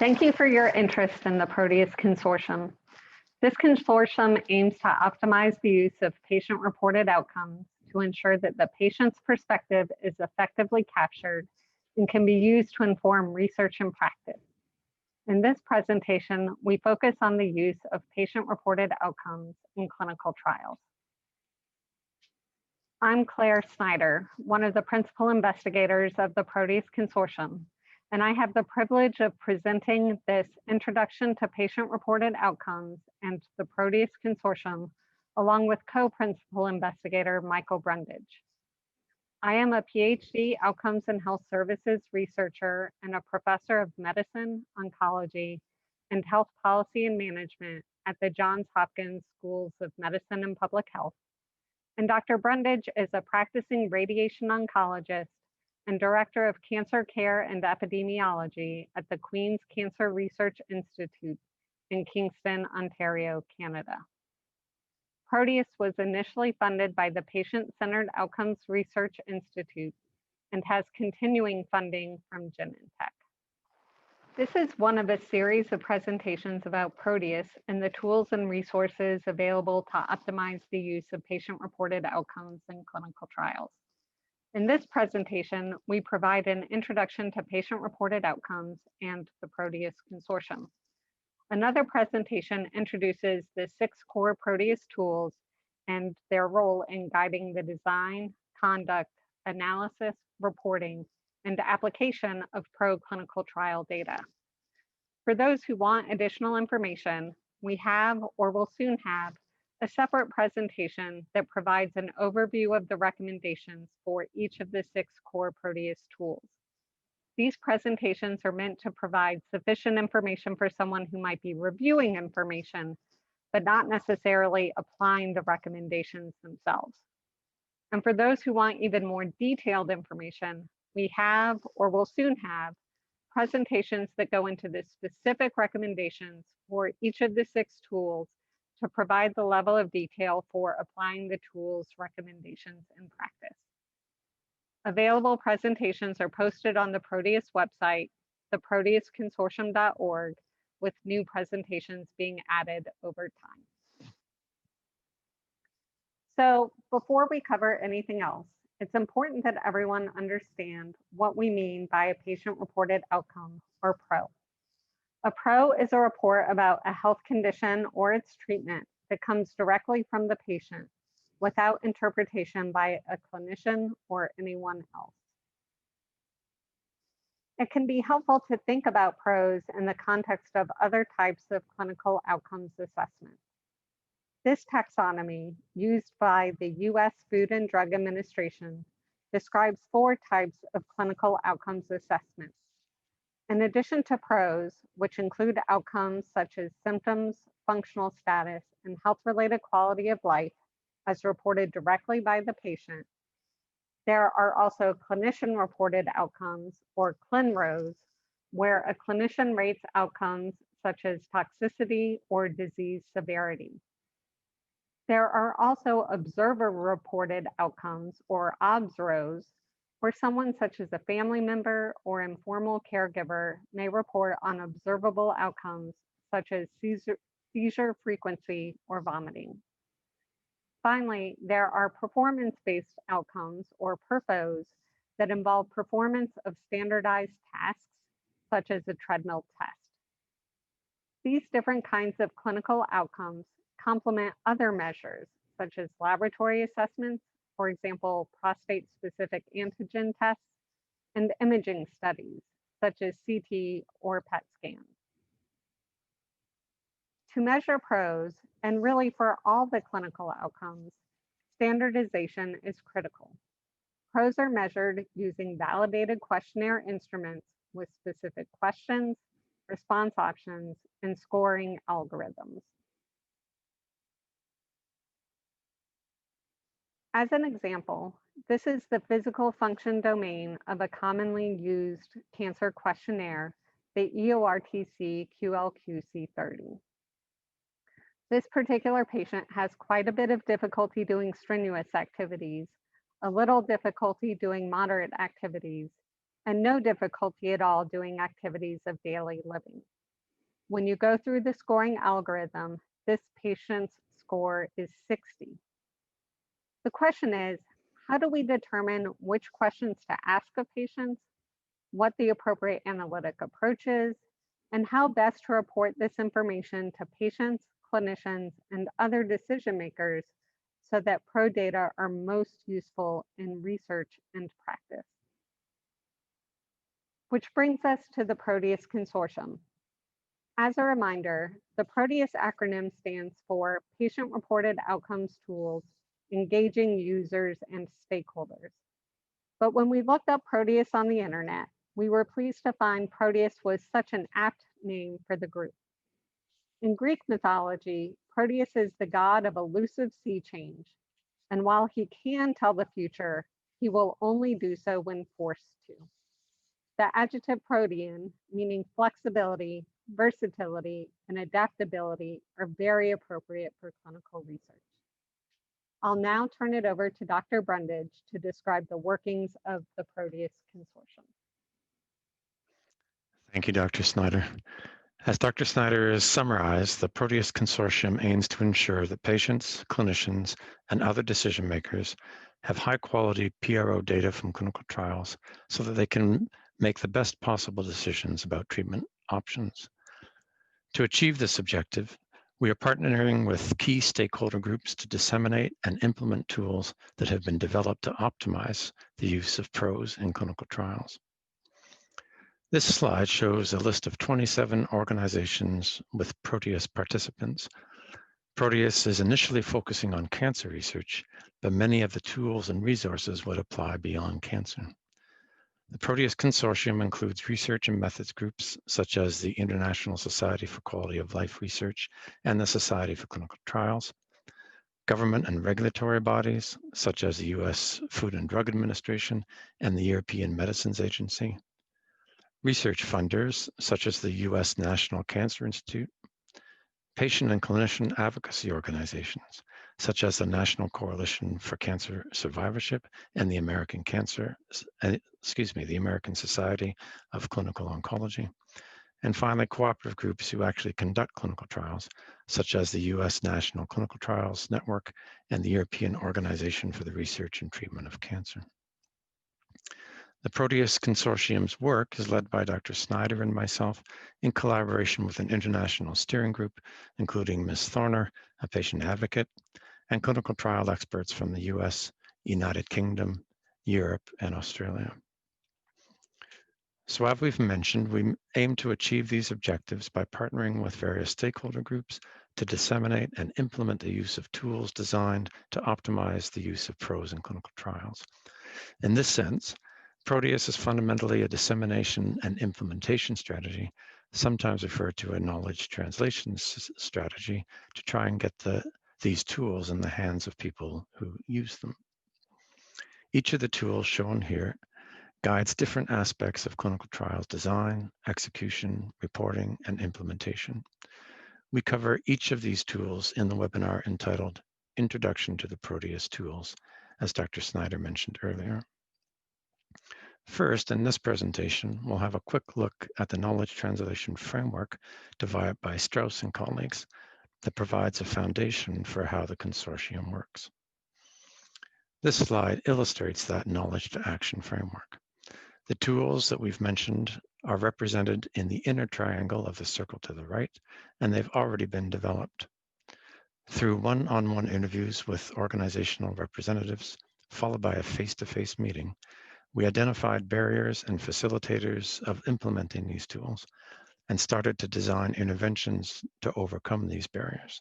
Thank you for your interest in the PROTEUS Consortium. This consortium aims to optimize the use of patient-reported outcomes to ensure that the patient's perspective is effectively captured and can be used to inform research and practice. In this presentation, we focus on the use of patient-reported outcomes in clinical trials. I'm Claire Snyder, one of the principal investigators of the PROTEUS Consortium, and I have the privilege of presenting this Introduction to Patient-Reported Outcomes and the PROTEUS Consortium, along with co-principal investigator Michael Brundage. I am a PhD Outcomes and Health Services researcher and a professor of medicine, oncology, and health policy and management at the Johns Hopkins Schools of Medicine and Public Health. And Dr. Brundage is a practicing radiation oncologist and director of cancer care and epidemiology at the Queen's Cancer Research Institute in Kingston, Ontario, Canada. PROTEUS was initially funded by the Patient-Centered Outcomes Research Institute and has continuing funding from Genentech. This is one of a series of presentations about PROTEUS and the tools and resources available to optimize the use of patient-reported outcomes in clinical trials. In this presentation, we provide an introduction to patient-reported outcomes and the PROTEUS Consortium. Another presentation introduces the 6 core PROTEUS tools and their role in guiding the design, conduct, analysis, reporting, and application of pro-clinical trial data. For those who want additional information, we have or will soon have a separate presentation that provides an overview of the recommendations for each of the 6 core PROTEUS tools. These presentations are meant to provide sufficient information for someone who might be reviewing information, but not necessarily applying the recommendations themselves. And for those who want even more detailed information, we have or will soon have presentations that go into the specific recommendations for each of the 6 tools to provide the level of detail for applying the tool's recommendations in practice. Available presentations are posted on the PROTEUS website, theproteusconsortium.org, with new presentations being added over time. So before we cover anything else, it's important that everyone understand what we mean by a patient-reported outcome, or PRO. A PRO is a report about a health condition or its treatment that comes directly from the patient without interpretation by a clinician or anyone else. It can be helpful to think about PROs in the context of other types of clinical outcomes assessment. This taxonomy, used by the US Food and Drug Administration, describes 4 types of clinical outcomes assessment. In addition to PROs, which include outcomes such as symptoms, functional status, and health-related quality of life, as reported directly by the patient, there are also clinician-reported outcomes, or ClinROs, where a clinician rates outcomes such as toxicity or disease severity. There are also observer-reported outcomes, or OBSROs, where someone such as a family member or informal caregiver may report on observable outcomes such as seizure frequency or vomiting. Finally, there are performance-based outcomes, or PERFOs, that involve performance of standardized tasks, such as a treadmill test. These different kinds of clinical outcomes complement other measures, such as laboratory assessments, for example, prostate-specific antigen tests, and imaging studies, such as CT or PET scans. To measure PROs, and really for all the clinical outcomes, standardization is critical. PROs are measured using validated questionnaire instruments with specific questions, response options, and scoring algorithms. As an example, this is the physical function domain of a commonly used cancer questionnaire, the EORTC QLQC30. This particular patient has quite a bit of difficulty doing strenuous activities, a little difficulty doing moderate activities, and no difficulty at all doing activities of daily living. When you go through the scoring algorithm, this patient's score is 60. The question is, how do we determine which questions to ask of patients, what the appropriate analytic approach is, and how best to report this information to patients, clinicians, and other decision makers so that PRO data are most useful in research and practice? Which brings us to the PROTEUS Consortium. As a reminder, the PROTEUS acronym stands for Patient-Reported Outcomes Tools, Engaging Users and Stakeholders. But when we looked up PROTEUS on the internet, we were pleased to find PROTEUS was such an apt name for the group. In Greek mythology, Proteus is the god of elusive sea change, and while he can tell the future, he will only do so when forced to. The adjective protean, meaning flexibility, versatility, and adaptability, are very appropriate for clinical research. I'll now turn it over to Dr. Brundage to describe the workings of the PROTEUS Consortium. Thank you, Dr. Snyder. As Dr. Snyder has summarized, the PROTEUS Consortium aims to ensure that patients, clinicians, and other decision makers have high-quality PRO data from clinical trials so that they can make the best possible decisions about treatment options. To achieve this objective, we are partnering with key stakeholder groups to disseminate and implement tools that have been developed to optimize the use of PROs in clinical trials. This slide shows a list of 27 organizations with PROTEUS participants. PROTEUS is initially focusing on cancer research, but many of the tools and resources would apply beyond cancer. The PROTEUS Consortium includes research and methods groups such as the International Society for Quality of Life Research and the Society for Clinical Trials, government and regulatory bodies such as the US Food and Drug Administration and the European Medicines Agency, research funders such as the US National Cancer Institute, patient and clinician advocacy organizations such as the National Coalition for Cancer Survivorship and the American Society of Clinical Oncology, and finally cooperative groups who actually conduct clinical trials such as the US National Clinical Trials Network and the European Organization for the Research and Treatment of Cancer. The PROTEUS Consortium's work is led by Dr. Snyder and myself in collaboration with an international steering group, including Ms. Thorner, a patient advocate, and clinical trial experts from the US, United Kingdom, Europe, and Australia. So as we've mentioned, we aim to achieve these objectives by partnering with various stakeholder groups to disseminate and implement the use of tools designed to optimize the use of PROs in clinical trials. In this sense, PROTEUS is fundamentally a dissemination and implementation strategy, sometimes referred to a knowledge translation strategy, to try and get these tools in the hands of people who use them. Each of the tools shown here guides different aspects of clinical trials design, execution, reporting, and implementation. We cover each of these tools in the webinar entitled Introduction to the PROTEUS Tools, as Dr. Snyder mentioned earlier. First, in this presentation, we'll have a quick look at the knowledge translation framework developed by Strauss and colleagues that provides a foundation for how the consortium works. This slide illustrates that knowledge to action framework. The tools that we've mentioned are represented in the inner triangle of the circle to the right, and they've already been developed. Through one-on-one interviews with organizational representatives, followed by a face-to-face meeting, we identified barriers and facilitators of implementing these tools and started to design interventions to overcome these barriers.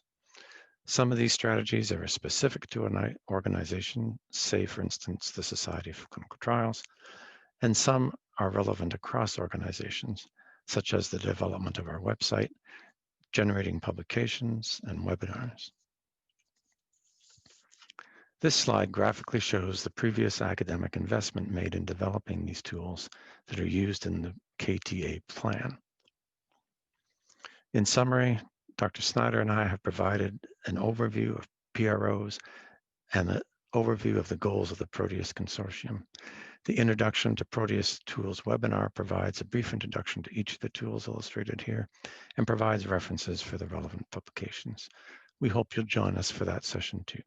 Some of these strategies are specific to an organization, say, for instance, the Society for Clinical Trials, and some are relevant across organizations, such as the development of our website, generating publications, and webinars. This slide graphically shows the previous academic investment made in developing these tools that are used in the KTA plan. In summary, Dr. Snyder and I have provided an overview of PROs and an overview of the goals of the PROTEUS Consortium. The Introduction to Proteus Tools webinar provides a brief introduction to each of the tools illustrated here and provides references for the relevant publications. We hope you'll join us for that session too.